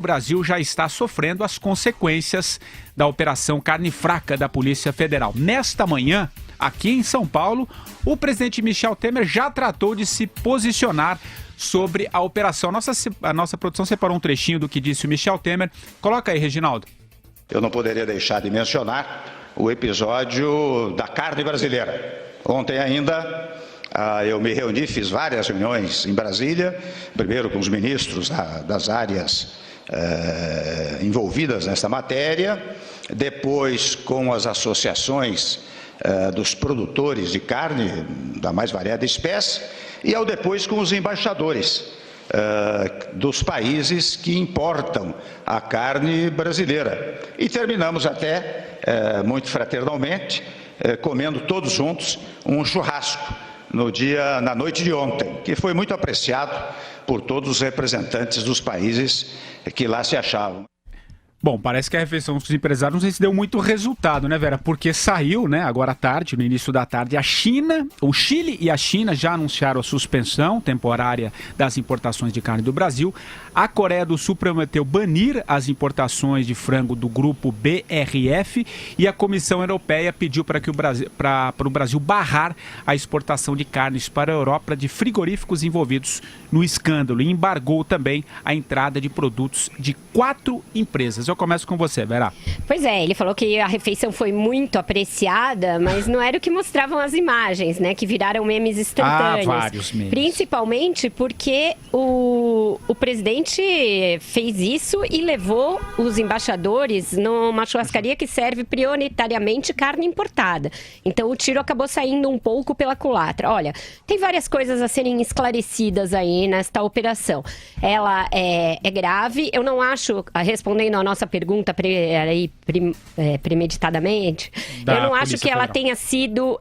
O Brasil já está sofrendo as consequências da Operação Carne Fraca da Polícia Federal. Nesta manhã, aqui em São Paulo, o presidente Michel Temer já tratou de se posicionar sobre a operação. A nossa produção separou um trechinho do que disse o Michel Temer. Coloca aí, Reginaldo. Eu não poderia deixar de mencionar o episódio da carne brasileira. Ontem ainda eu me reuni, fiz várias reuniões em Brasília, primeiro com os ministros das áreas envolvidas nesta matéria, depois com as associações dos produtores de carne da mais variada espécie e depois com os embaixadores dos países que importam a carne brasileira. E terminamos até, muito fraternalmente, comendo todos juntos um churrasco na noite de ontem, que foi muito apreciado por todos os representantes dos países que lá se achavam. Bom, parece que a refeição dos empresários não sei se deu muito resultado, né, Vera? Porque saiu, né, agora à tarde, no início da tarde, o Chile e a China já anunciaram a suspensão temporária das importações de carne do Brasil. A Coreia do Sul prometeu banir as importações de frango do grupo BRF e a Comissão Europeia pediu para o Brasil barrar a exportação de carnes para a Europa de frigoríficos envolvidos no escândalo e embargou também a entrada de produtos de 4 empresas. Eu começo com você, Vera. Pois é, ele falou que a refeição foi muito apreciada, mas não era o que mostravam as imagens, né? Que viraram memes instantâneos. Vários memes. Principalmente porque o presidente fez isso e levou os embaixadores numa churrascaria que serve prioritariamente carne importada. Então o tiro acabou saindo um pouco pela culatra. Olha, tem várias coisas a serem esclarecidas aí nesta operação. Ela é grave, eu não acho, respondendo a nossa pergunta premeditadamente, eu não acho que ela tenha sido,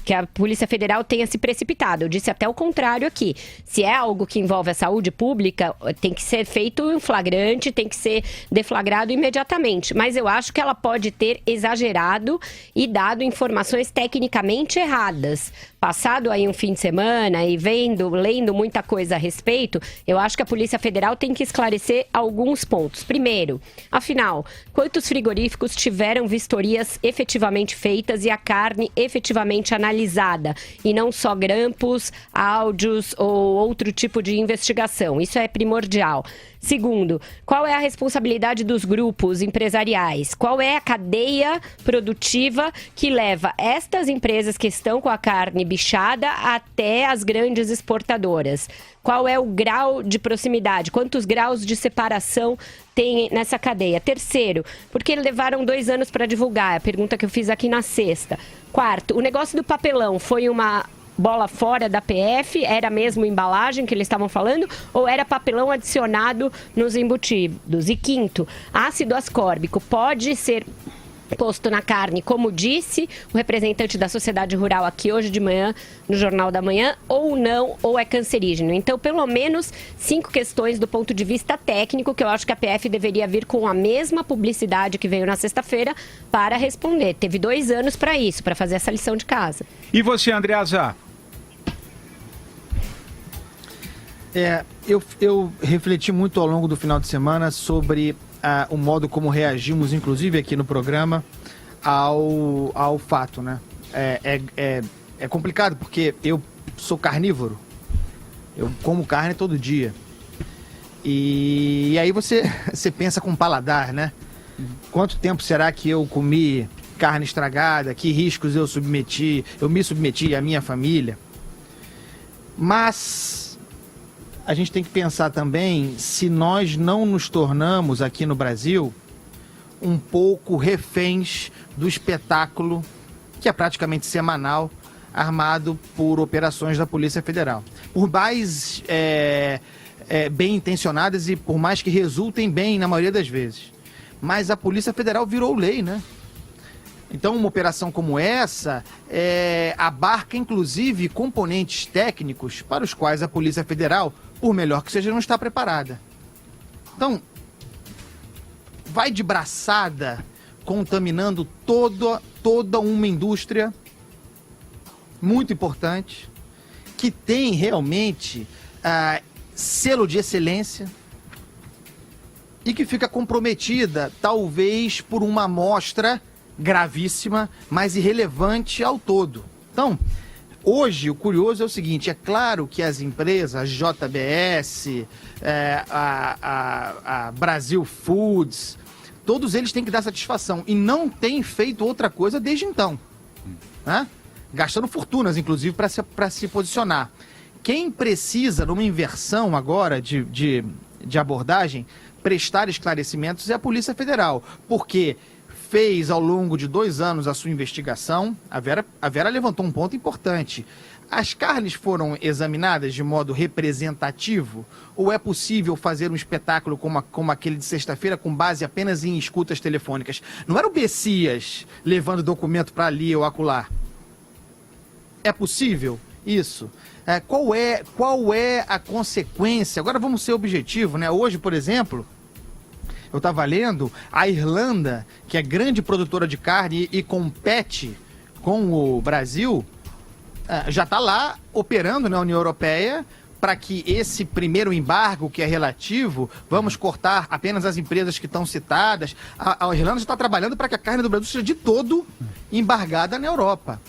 que a Polícia Federal tenha se precipitado. Eu disse até o contrário aqui. Se é algo que envolve a saúde pública, tem que ser feito em flagrante, tem que ser deflagrado imediatamente. Mas eu acho que ela pode ter exagerado e dado informações tecnicamente erradas. Passado aí um fim de semana e lendo muita coisa a respeito, eu acho que a Polícia Federal tem que esclarecer alguns pontos. Primeiro, afinal, quantos frigoríficos tiveram vistorias efetivamente feitas e a carne efetivamente analisada? E não só grampos, áudios ou outro tipo de investigação. Isso é primordial. Segundo, qual é a responsabilidade dos grupos empresariais? Qual é a cadeia produtiva que leva estas empresas que estão com a carne bichada até as grandes exportadoras? Qual é o grau de proximidade? Quantos graus de separação tem nessa cadeia? Terceiro, porque levaram 2 anos para divulgar? A pergunta que eu fiz aqui na sexta. Quarto, o negócio do papelão foi uma bola fora da PF? Era mesmo embalagem que eles estavam falando? Ou era papelão adicionado nos embutidos? E quinto, ácido ascórbico pode ser posto na carne, como disse o representante da sociedade rural aqui hoje de manhã, no Jornal da Manhã, ou não, ou é cancerígeno. Então, pelo menos 5 questões do ponto de vista técnico, que eu acho que a PF deveria vir com a mesma publicidade que veio na sexta-feira para responder. Teve 2 anos para isso, para fazer essa lição de casa. E você, Andreasa? Eu refleti muito ao longo do final de semana sobre o modo como reagimos, inclusive aqui no programa, ao fato, né? É complicado porque eu sou carnívoro, eu como carne todo dia. E aí você pensa com paladar, né? Quanto tempo será que eu comi carne estragada? Que riscos eu me submeti à minha família? Mas a gente tem que pensar também se nós não nos tornamos aqui no Brasil um pouco reféns do espetáculo, que é praticamente semanal, armado por operações da Polícia Federal. Por mais bem intencionadas e por mais que resultem bem na maioria das vezes. Mas a Polícia Federal virou lei, né? Então, uma operação como essa abarca, inclusive, componentes técnicos para os quais a Polícia Federal, por melhor que seja, não está preparada. Então, vai de braçada, contaminando toda uma indústria muito importante, que tem realmente selo de excelência, e que fica comprometida, talvez, por uma amostra gravíssima, mas irrelevante ao todo. Então, hoje, o curioso é o seguinte, é claro que as empresas, a JBS, a Brasil Foods, todos eles têm que dar satisfação e não têm feito outra coisa desde então, né? Gastando fortunas, inclusive, para se posicionar. Quem precisa, numa inversão agora de abordagem, prestar esclarecimentos é a Polícia Federal, porque fez ao longo de 2 anos a sua investigação. A Vera levantou um ponto importante. As carnes foram examinadas de modo representativo? Ou é possível fazer um espetáculo como aquele de sexta-feira com base apenas em escutas telefônicas? Não era o Bessias levando documento para ali ou acolá? É possível isso? Qual é a consequência? Agora vamos ser objetivos, né? Hoje, por exemplo, eu estava lendo, a Irlanda, que é grande produtora de carne e compete com o Brasil, já está lá operando na União Europeia para que esse primeiro embargo, que é relativo, vamos cortar apenas as empresas que estão citadas. A Irlanda já está trabalhando para que a carne do Brasil seja de todo embargada na Europa.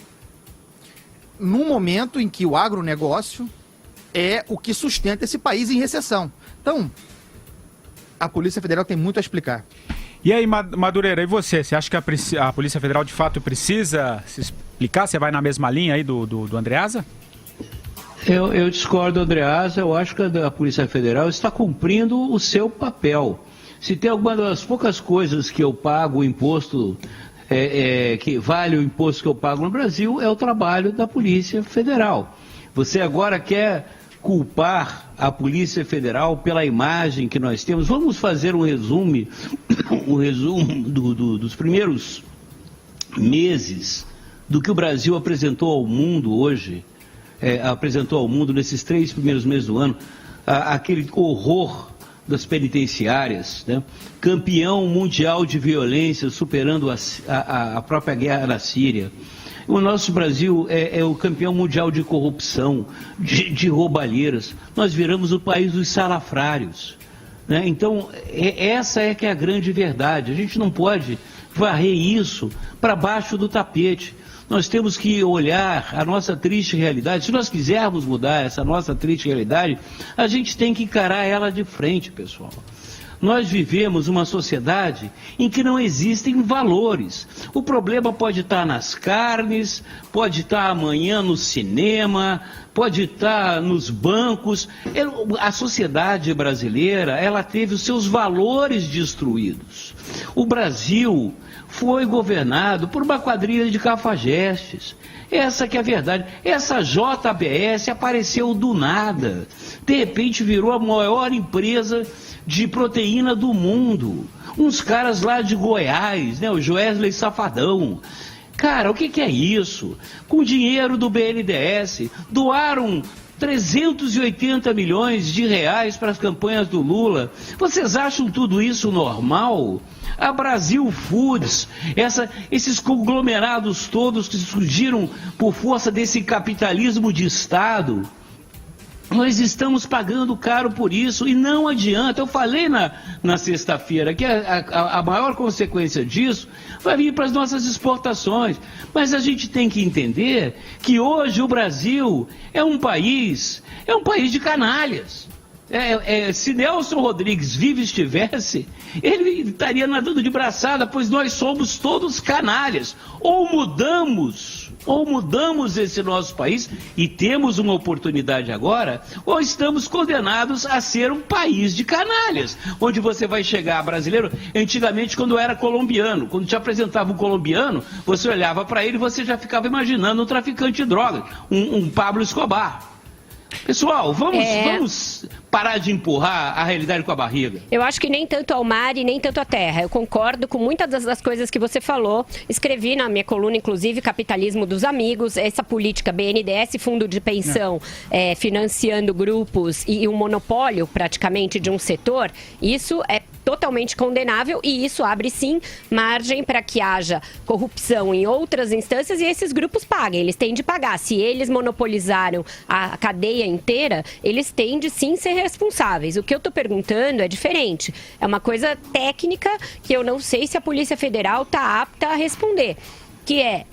Num momento em que o agronegócio é o que sustenta esse país em recessão. Então, a Polícia Federal tem muito a explicar. E aí, Madureira, e você? Você acha que a Polícia Federal de fato precisa se explicar? Você vai na mesma linha aí do Andreasa? Eu discordo do Andreasa. Eu acho que a Polícia Federal está cumprindo o seu papel. Se tem alguma das poucas coisas que eu pago o imposto, que vale o imposto que eu pago no Brasil, é o trabalho da Polícia Federal. Você agora quer culpar a Polícia Federal pela imagem que nós temos? Vamos fazer um resumo dos primeiros meses do que o Brasil apresentou ao mundo hoje, apresentou ao mundo nesses 3 primeiros meses do ano, aquele horror das penitenciárias, né? Campeão mundial de violência, superando a própria guerra na Síria. O nosso Brasil é o campeão mundial de corrupção, de roubalheiras. Nós viramos o país dos salafrários, né? Então, essa é que é a grande verdade. A gente não pode varrer isso para baixo do tapete. Nós temos que olhar a nossa triste realidade. Se nós quisermos mudar essa nossa triste realidade, a gente tem que encarar ela de frente, pessoal. Nós vivemos uma sociedade em que não existem valores. O problema pode estar nas carnes, pode estar amanhã no cinema, pode estar nos bancos. A sociedade brasileira, ela teve os seus valores destruídos. O Brasil foi governado por uma quadrilha de cafajestes. Essa que é a verdade. Essa JBS apareceu do nada. De repente virou a maior empresa de proteína do mundo. Uns caras lá de Goiás, né? O Joesley Safadão. Cara, o que é isso? Com dinheiro do BNDES, doaram 380 milhões de reais para as campanhas do Lula. Vocês acham tudo isso normal? A Brasil Foods, esses conglomerados todos que surgiram por força desse capitalismo de Estado, nós estamos pagando caro por isso e não adianta. Eu falei na sexta-feira que a maior consequência disso vai vir para as nossas exportações. Mas a gente tem que entender que hoje o Brasil é um país de canalhas. Se Nelson Rodrigues vivo estivesse, ele estaria nadando de braçada, pois nós somos todos canalhas. Ou mudamos esse nosso país e temos uma oportunidade agora, ou estamos condenados a ser um país de canalhas, onde você vai chegar brasileiro. Antigamente, quando era colombiano, quando te apresentava um colombiano, você olhava para ele e você já ficava imaginando um traficante de drogas, um Pablo Escobar. Pessoal, vamos parar de empurrar a realidade com a barriga. Eu acho que nem tanto ao mar e nem tanto à terra. Eu concordo com muitas das coisas que você falou. Escrevi na minha coluna, inclusive, Capitalismo dos Amigos, essa política BNDES, fundo de pensão, financiando grupos e um monopólio, praticamente, de um setor. Isso é totalmente condenável e isso abre, sim, margem para que haja corrupção em outras instâncias e esses grupos paguem. Eles têm de pagar. Se eles monopolizaram a cadeia inteira, eles têm de, sim, ser responsáveis. O que eu estou perguntando é diferente. É uma coisa técnica que eu não sei se a Polícia Federal está apta a responder, que é: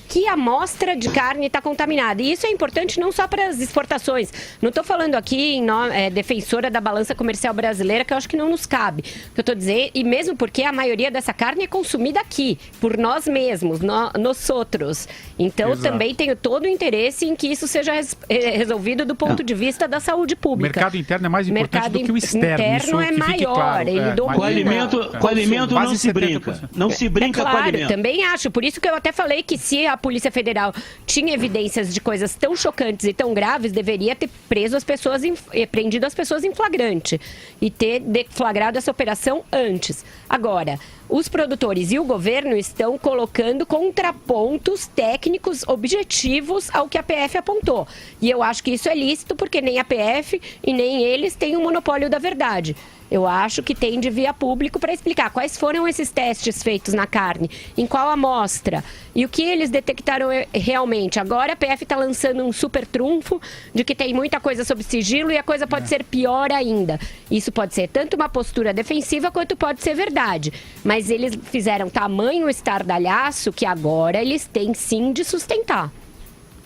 que amostra de carne está contaminada. E isso é importante não só para as exportações. Não estou falando aqui em defensora da balança comercial brasileira, que eu acho que não nos cabe. O que eu estou dizendo, e mesmo porque a maioria dessa carne é consumida aqui, por nós mesmos, nós outros. Então, também tenho todo o interesse em que isso seja resolvido do ponto de vista da saúde pública. O mercado interno é mais importante do que o externo. O interno é maior, claro. Ele domina. Com alimento não se brinca. Não se brinca com alimento. Também acho. Por isso que eu até falei que se a Polícia Federal tinha evidências de coisas tão chocantes e tão graves, deveria ter prendido as pessoas em flagrante e ter deflagrado essa operação antes. Agora, os produtores e o governo estão colocando contrapontos técnicos objetivos ao que a PF apontou. E eu acho que isso é lícito, porque nem a PF e nem eles têm o monopólio da verdade. Eu acho que tem de via público para explicar quais foram esses testes feitos na carne, em qual amostra e o que eles detectaram realmente. Agora a PF está lançando um super trunfo de que tem muita coisa sob sigilo e a coisa pode ser pior ainda. Isso pode ser tanto uma postura defensiva quanto pode ser verdade. Mas eles fizeram tamanho estardalhaço que agora eles têm sim de sustentar.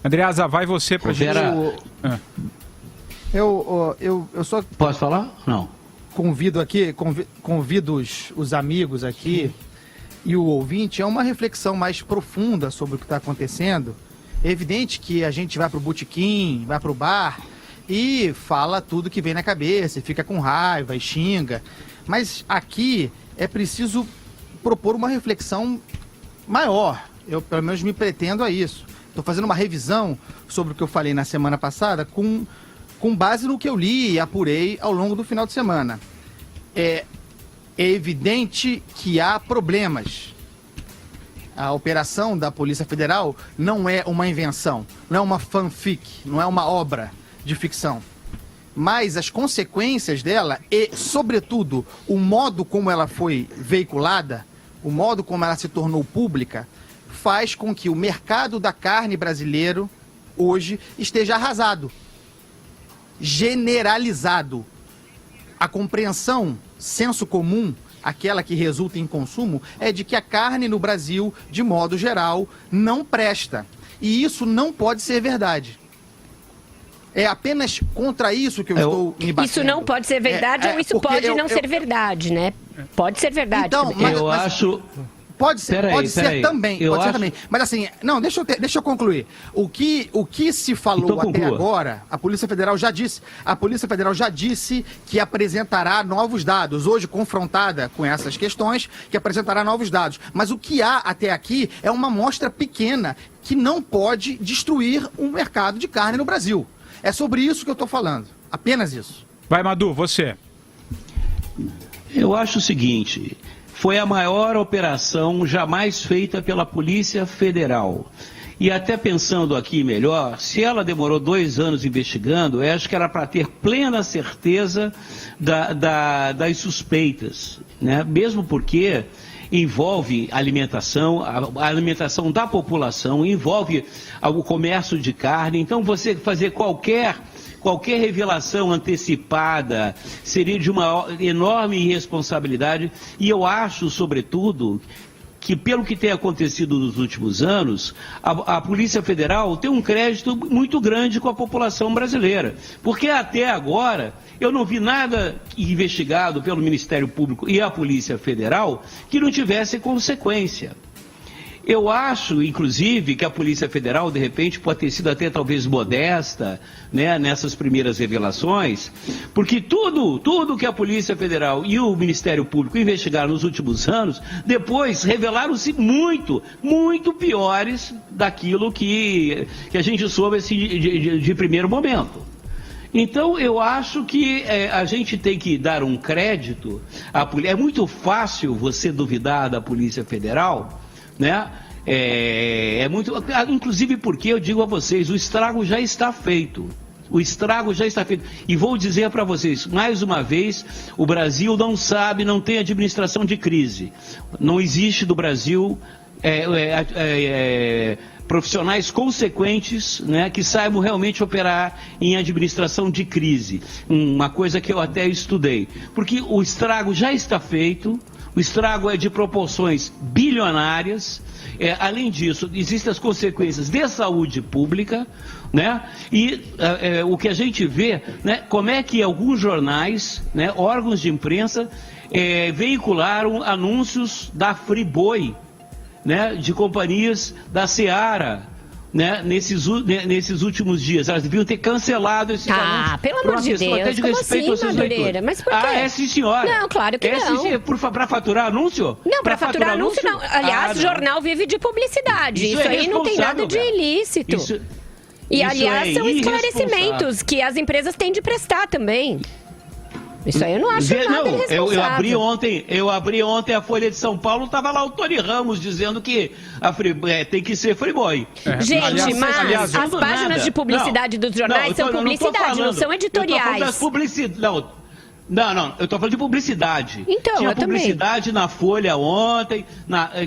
Andreasa, vai você para gente. Eu só... Posso falar? Não. Convido os amigos aqui e o ouvinte a uma reflexão mais profunda sobre o que está acontecendo. É evidente que a gente vai para o botequim, vai para o bar e fala tudo que vem na cabeça, e fica com raiva e xinga. Mas aqui é preciso propor uma reflexão maior. Eu, pelo menos, me pretendo a isso. Estou fazendo uma revisão sobre o que eu falei na semana passada com base no que eu li e apurei ao longo do final de semana. É evidente que há problemas. A operação da Polícia Federal não é uma invenção, não é uma fanfic, não é uma obra de ficção. Mas as consequências dela e, sobretudo, o modo como ela foi veiculada, o modo como ela se tornou pública, faz com que o mercado da carne brasileiro hoje esteja arrasado, generalizado. A compreensão, senso comum, aquela que resulta em consumo, é de que a carne no Brasil, de modo geral, não presta. E isso não pode ser verdade. É apenas contra isso que eu estou me batendo. Isso não pode ser verdade ou isso pode não ser verdade, né? Pode ser verdade. Então, eu acho... Pode ser também. Mas assim, não, deixa eu concluir. O que se falou então, até agora, a Polícia Federal já disse que apresentará novos dados. Hoje, confrontada com essas questões, que apresentará novos dados. Mas o que há até aqui é uma amostra pequena que não pode destruir o mercado de carne no Brasil. É sobre isso que eu estou falando. Apenas isso. Vai, Madu, você. Eu acho o seguinte... Foi a maior operação jamais feita pela Polícia Federal. E até pensando aqui melhor, se ela demorou 2 anos investigando, eu acho que era para ter plena certeza das suspeitas, né? Mesmo porque envolve alimentação, a alimentação da população, envolve o comércio de carne. Então você fazer qualquer revelação antecipada seria de uma enorme irresponsabilidade, e eu acho, sobretudo, que pelo que tem acontecido nos últimos anos, a Polícia Federal tem um crédito muito grande com a população brasileira, porque até agora eu não vi nada investigado pelo Ministério Público e a Polícia Federal que não tivesse consequência. Eu acho, inclusive, que a Polícia Federal, de repente, pode ter sido até talvez modesta, né, nessas primeiras revelações, porque tudo que a Polícia Federal e o Ministério Público investigaram nos últimos anos, depois revelaram-se muito piores daquilo que a gente soube assim, de primeiro momento. Então, eu acho que a gente tem que dar um crédito à polícia. É muito fácil você duvidar da Polícia Federal, né? Inclusive porque eu digo a vocês, o estrago já está feito. O estrago já está feito. E vou dizer para vocês, mais uma vez, o Brasil não tem administração de crise. Não existe do Brasil profissionais consequentes, né, que saibam realmente operar em administração de crise. Uma coisa que eu até estudei. Porque o estrago já está feito, o estrago é de proporções bilionárias. Além disso, existem as consequências de saúde pública, né? E o que a gente vê, né, como é que alguns jornais, né, órgãos de imprensa, veicularam anúncios da Friboi, né, de companhias da Seara, né, nesses últimos dias. Elas deviam ter cancelado esse anúncio. Pelo amor de Deus, até de como respeito assim, aos seus leitores. Mas por quê? Sim, senhora. Não, claro que não. Para faturar anúncio? Não, para faturar anúncio não. Aliás, jornal vive de publicidade. Isso aí não tem nada de ilícito. E, aliás, são esclarecimentos que as empresas têm de prestar também. Isso aí eu não acho nada irresponsável. Eu abri ontem a Folha de São Paulo, estava lá o Tony Ramos dizendo que tem que ser Friboi. Gente, mas as páginas de publicidade dos jornais são publicidade, não são editoriais. Não, eu estou falando de publicidade. Então, tinha eu publicidade também. na Folha ontem,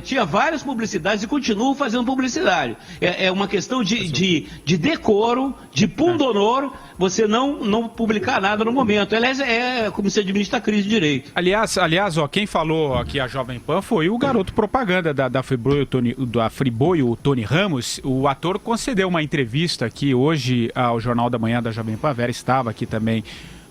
tinha várias publicidades e continuam fazendo publicidade. É uma questão de decoro, de pundonor, você não publicar nada no momento. Aliás, é como se administra a crise de direito. Aliás, quem falou aqui a Jovem Pan foi o garoto propaganda da Friboi, o Tony Ramos. O ator concedeu uma entrevista aqui hoje ao Jornal da Manhã da Jovem Pan. A Vera estava aqui também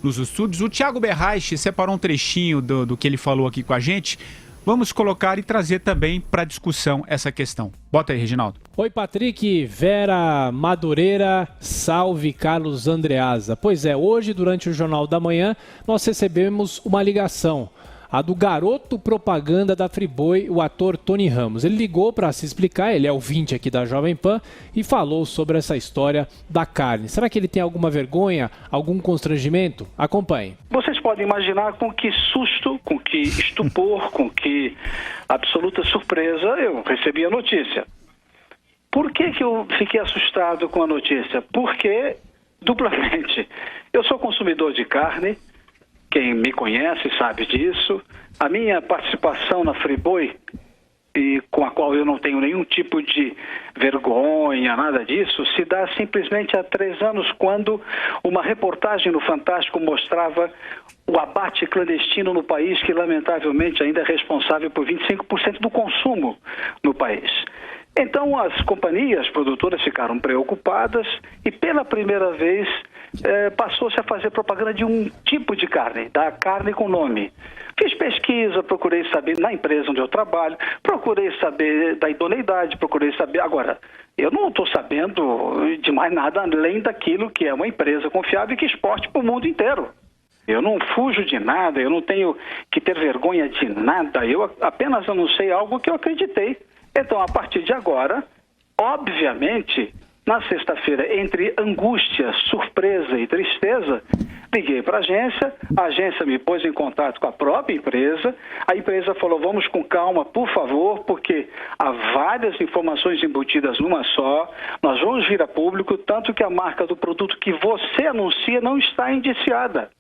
nos estúdios. O Thiago Berraich separou um trechinho do que ele falou aqui com a gente. Vamos colocar e trazer também para discussão essa questão. Bota aí, Reginaldo. Oi, Patrick, Vera, Madureira, salve Carlos Andreasa. Pois é, hoje, durante o Jornal da Manhã, nós recebemos uma ligação. A do garoto propaganda da Friboi, o ator Tony Ramos. Ele ligou para se explicar, ele é ouvinte aqui da Jovem Pan, e falou sobre essa história da carne. Será que ele tem alguma vergonha, algum constrangimento? Acompanhe. Vocês podem imaginar com que susto, com que estupor, com que absoluta surpresa eu recebi a notícia. Por que eu fiquei assustado com a notícia? Porque, duplamente, eu sou consumidor de carne. Quem me conhece sabe disso. A minha participação na Friboi, e com a qual eu não tenho nenhum tipo de vergonha, nada disso, se dá simplesmente há 3 anos, quando uma reportagem no Fantástico mostrava o abate clandestino no país, que lamentavelmente ainda é responsável por 25% do consumo no país. Então as companhias produtoras ficaram preocupadas e pela primeira vez passou-se a fazer propaganda de um tipo de carne, da carne com nome. Fiz pesquisa, procurei saber na empresa onde eu trabalho, procurei saber da idoneidade, procurei saber... Agora, eu não estou sabendo de mais nada além daquilo que é uma empresa confiável e que exporte para o mundo inteiro. Eu não fujo de nada, eu não tenho que ter vergonha de nada, eu apenas anunciei algo que eu acreditei. Então, a partir de agora, obviamente, na sexta-feira, entre angústia, surpresa e tristeza, liguei para a agência me pôs em contato com a própria empresa, a empresa falou, vamos com calma, por favor, porque há várias informações embutidas numa só, nós vamos vir a público, tanto que a marca do produto que você anuncia não está indiciada.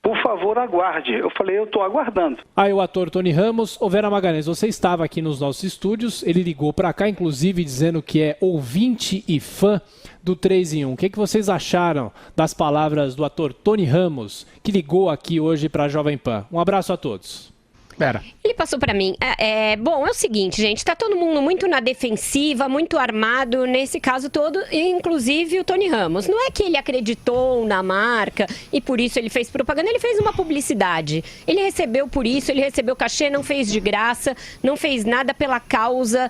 Por favor, aguarde. Eu falei, eu estou aguardando. Aí o ator Tony Ramos. Ô Vera Magalhães, você estava aqui nos nossos estúdios, ele ligou para cá, inclusive dizendo que é ouvinte e fã do 3 em 1. O que vocês acharam das palavras do ator Tony Ramos, que ligou aqui hoje para a Jovem Pan? Um abraço a todos. Pera. Ele passou para mim. Bom, é o seguinte, gente, tá todo mundo muito na defensiva, muito armado, nesse caso todo, inclusive o Tony Ramos. Não é que ele acreditou na marca e por isso ele fez propaganda, ele fez uma publicidade. Ele recebeu por isso, ele recebeu cachê, não fez de graça, não fez nada pela causa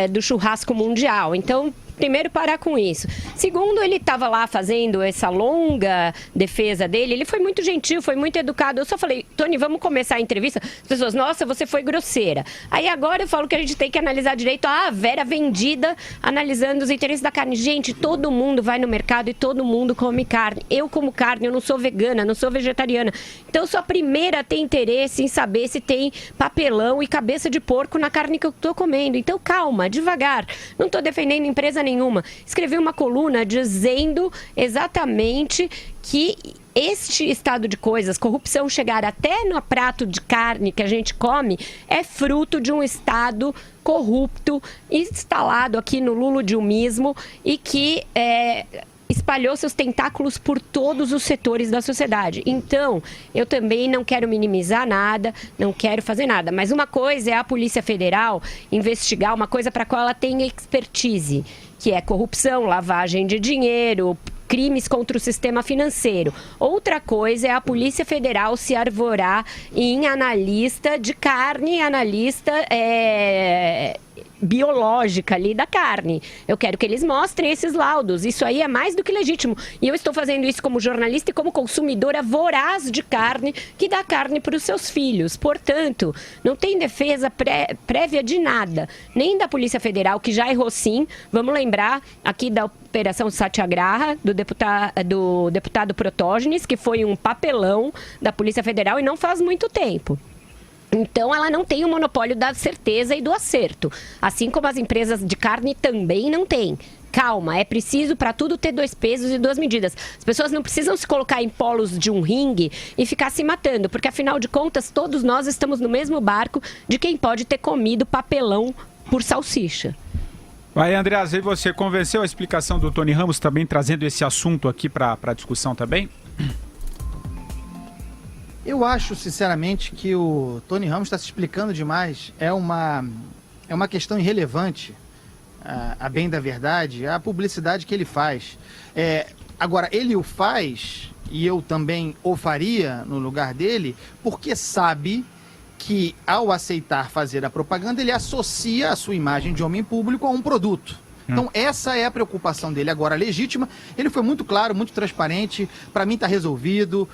do churrasco mundial. Então, primeiro, parar com isso. Segundo, ele estava lá fazendo essa longa defesa dele, ele foi muito gentil, foi muito educado. Eu só falei, Tony, vamos começar a entrevista? As pessoas, nossa, você foi grosseira. Aí agora eu falo que a gente tem que analisar direito a Vera vendida, analisando os interesses da carne. Gente, todo mundo vai no mercado e todo mundo come carne. Eu como carne, eu não sou vegana, não sou vegetariana. Então eu sou a primeira a ter interesse em saber se tem papelão e cabeça de porco na carne que eu estou comendo. Então calma, devagar. Não estou defendendo empresa nenhuma. Escrevi uma coluna dizendo exatamente que este estado de coisas, corrupção chegar até no prato de carne que a gente come, é fruto de um Estado corrupto, instalado aqui no lulodilmismo e que espalhou seus tentáculos por todos os setores da sociedade. Então, eu também não quero minimizar nada, não quero fazer nada. Mas uma coisa é a Polícia Federal investigar uma coisa para a qual ela tem expertise, que é corrupção, lavagem de dinheiro, crimes contra o sistema financeiro. Outra coisa é a Polícia Federal se arvorar em analista de carne, analista biológica ali da carne. Eu quero que eles mostrem esses laudos. Isso aí é mais do que legítimo. E eu estou fazendo isso como jornalista e como consumidora voraz de carne, que dá carne para os seus filhos. Portanto, não tem defesa prévia de nada. Nem da Polícia Federal, que já errou sim. Vamos lembrar aqui da Operação Satyagraha, do deputado Protógenes, que foi um papelão da Polícia Federal e não faz muito tempo. Então, ela não tem o monopólio da certeza e do acerto. Assim como as empresas de carne também não têm. Calma, é preciso para tudo ter 2 pesos e 2 medidas. As pessoas não precisam se colocar em polos de um ringue e ficar se matando, porque afinal de contas, todos nós estamos no mesmo barco de quem pode ter comido papelão por salsicha. Vai, Andreasa, e você convenceu a explicação do Tony Ramos também, trazendo esse assunto aqui para a discussão também? Eu acho, sinceramente, que o Tony Ramos está se explicando demais. É uma questão irrelevante, a bem da verdade, a publicidade que ele faz. Agora, ele o faz, e eu também o faria no lugar dele, porque sabe que, ao aceitar fazer a propaganda, ele associa a sua imagem de homem público a um produto. Então, essa é a preocupação dele agora, legítima. Ele foi muito claro, muito transparente. Para mim, está resolvido.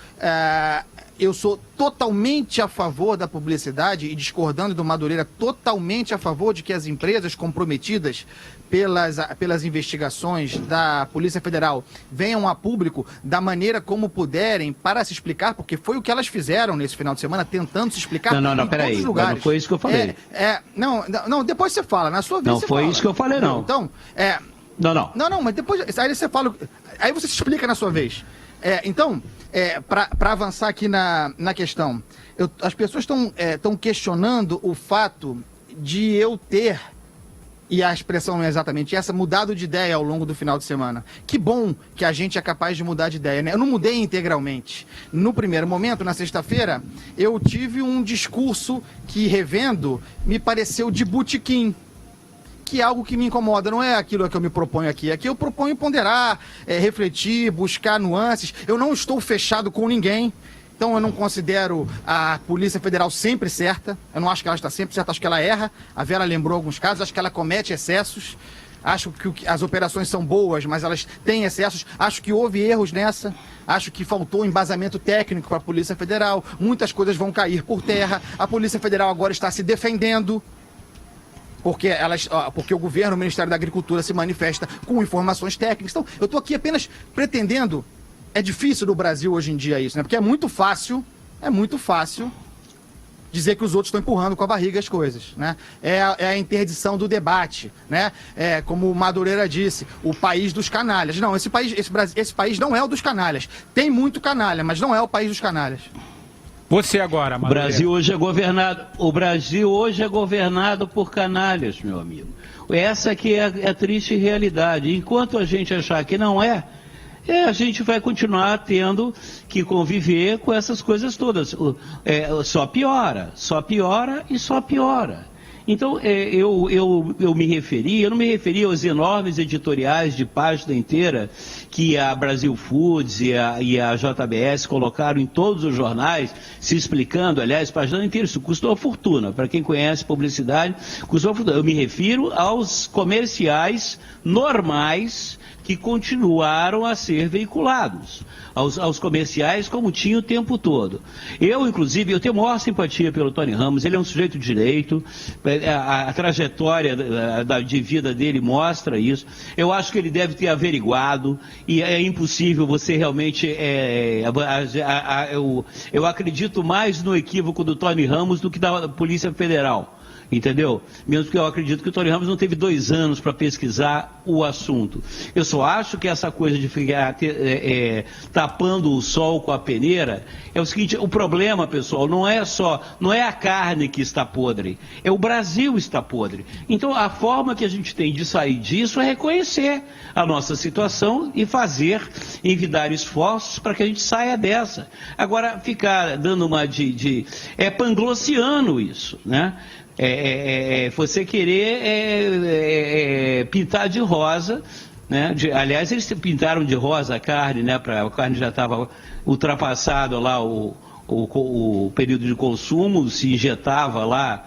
Eu sou totalmente a favor da publicidade e, discordando do Madureira, totalmente a favor de que as empresas comprometidas pelas investigações da Polícia Federal venham a público da maneira como puderem para se explicar, porque foi o que elas fizeram nesse final de semana, tentando se explicar em todos os lugares. Não foi isso que eu falei. Não, depois você fala, na sua vez não você foi fala. Isso que eu falei, não. Então, Não, mas depois, aí você fala, aí você se explica na sua vez. Então, para avançar aqui na questão, as pessoas estão questionando o fato de eu ter, e a expressão não é exatamente essa, mudado de ideia ao longo do final de semana. Que bom que a gente é capaz de mudar de ideia, né? Eu não mudei integralmente. No primeiro momento, na sexta-feira, eu tive um discurso que, revendo, me pareceu de botequim, que é algo que me incomoda, não é aquilo que eu me proponho aqui. Aqui eu proponho ponderar, refletir, buscar nuances. Eu não estou fechado com ninguém, então eu não considero a Polícia Federal sempre certa. Eu não acho que ela está sempre certa, acho que ela erra. A Vera lembrou alguns casos, acho que ela comete excessos. Acho que as operações são boas, mas elas têm excessos. Acho que houve erros nessa. Acho que faltou embasamento técnico para a Polícia Federal. Muitas coisas vão cair por terra. A Polícia Federal agora está se defendendo, porque o governo, o Ministério da Agricultura se manifesta com informações técnicas. Então, eu estou aqui apenas pretendendo. É difícil no Brasil hoje em dia isso, né? Porque é muito fácil dizer que os outros estão empurrando com a barriga as coisas, né? É a interdição do debate, né? Como o Madureira disse, o país dos canalhas. Não, esse país não é o dos canalhas. Tem muito canalha, mas não é o país dos canalhas. Você agora, Madureira. O Brasil hoje é governado por canalhas, meu amigo. Essa que é a triste realidade. Enquanto a gente achar que não a gente vai continuar tendo que conviver com essas coisas todas. Só piora e só piora. Então, eu não me referi aos enormes editoriais de página inteira que a Brasil Foods e a JBS colocaram em todos os jornais, se explicando, aliás, página inteira. Isso custou uma fortuna. Para quem conhece publicidade, custou uma fortuna. Eu me refiro aos comerciais normais que continuaram a ser veiculados, aos comerciais como tinha o tempo todo. Inclusive, eu tenho maior simpatia pelo Tony Ramos, ele é um sujeito de direito, a trajetória de vida dele mostra isso. Eu acho que ele deve ter averiguado, e é impossível você realmente... eu acredito mais no equívoco do Tony Ramos do que da Polícia Federal. Entendeu? Mesmo que eu acredito que o Tony Ramos não teve 2 anos para pesquisar o assunto. Eu só acho que essa coisa de ficar tapando o sol com a peneira é o seguinte: o problema, pessoal, não é a carne que está podre, é o Brasil que está podre. Então a forma que a gente tem de sair disso é reconhecer a nossa situação e envidar esforços para que a gente saia dessa. Agora, ficar dando uma é panglossiano isso, né? Você querer pintar de rosa, né? Aliás, eles pintaram de rosa a carne, né? A carne já estava ultrapassado lá o período de consumo, se injetava lá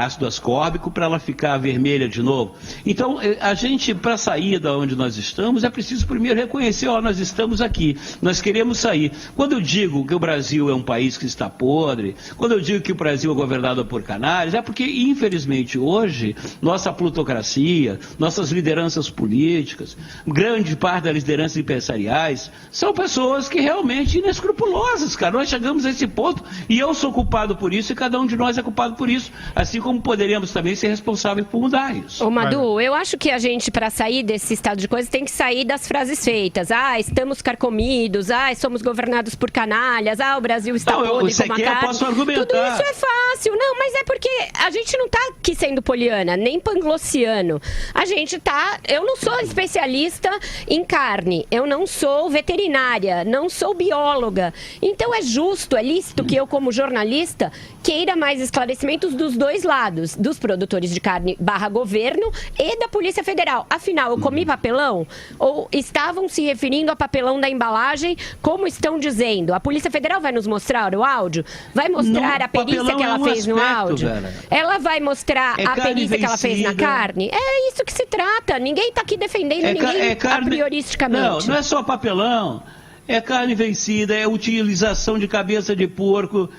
ácido ascórbico para ela ficar vermelha de novo. Então, a gente, para sair da onde nós estamos, é preciso primeiro reconhecer: nós estamos aqui, nós queremos sair. Quando eu digo que o Brasil é um país que está podre, quando eu digo que o Brasil é governado por canalhas, é porque, infelizmente, hoje, nossa plutocracia, nossas lideranças políticas, grande parte das lideranças empresariais, são pessoas que realmente inescrupulosas, cara. Nós chegamos a esse ponto e eu sou culpado por isso e cada um de nós é culpado por isso. Assim como poderíamos também ser responsáveis por mudar isso. Ô Madu, eu acho que a gente, para sair desse estado de coisas, tem que sair das frases feitas. Estamos carcomidos, somos governados por canalhas, o Brasil está podre como a carne. Eu posso argumentar. Tudo isso é fácil. Não, mas é porque a gente não está aqui sendo poliana, nem panglossiano. A gente está... Eu não sou especialista em carne, eu não sou veterinária, não sou bióloga. Então é justo, é lícito que eu, como jornalista, queira mais esclarecimentos dos 2 lados, dos produtores de carne / governo e da Polícia Federal. Afinal, eu comi papelão? Ou estavam se referindo a papelão da embalagem, como estão dizendo? A Polícia Federal vai nos mostrar o áudio? Vai mostrar a perícia que ela fez no áudio? Ela vai mostrar a perícia que ela fez na carne? É isso que se trata. Ninguém está aqui defendendo ninguém a prioristicamente. Não é só papelão. É carne vencida, é utilização de cabeça de porco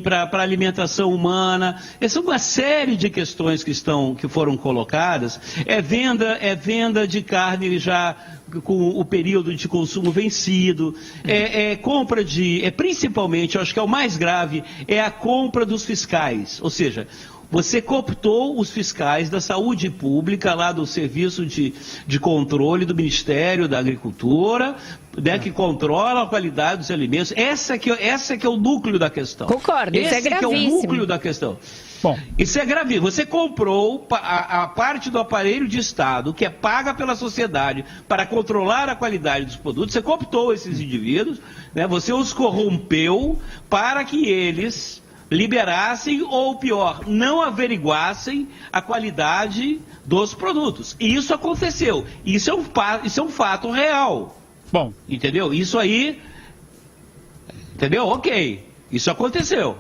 para alimentação humana. Essa é uma série de questões que foram colocadas. É venda de carne já com o período de consumo vencido. Compra principalmente, eu acho que é o mais grave, é a compra dos fiscais. Ou seja, você cooptou os fiscais da saúde pública, lá do Serviço de Controle do Ministério da Agricultura, né, que controla a qualidade dos alimentos. Essa que é o núcleo da questão. Concordo, isso é gravíssimo. Esse que é o núcleo da questão. Bom, isso é gravíssimo. Você comprou a parte do aparelho de Estado que é paga pela sociedade para controlar a qualidade dos produtos. Você cooptou esses indivíduos, né, você os corrompeu para que eles liberassem ou, pior, não averiguassem a qualidade dos produtos. E isso aconteceu. Isso é um fato real. Bom. Entendeu? Isso aí... Entendeu? Ok. Isso aconteceu.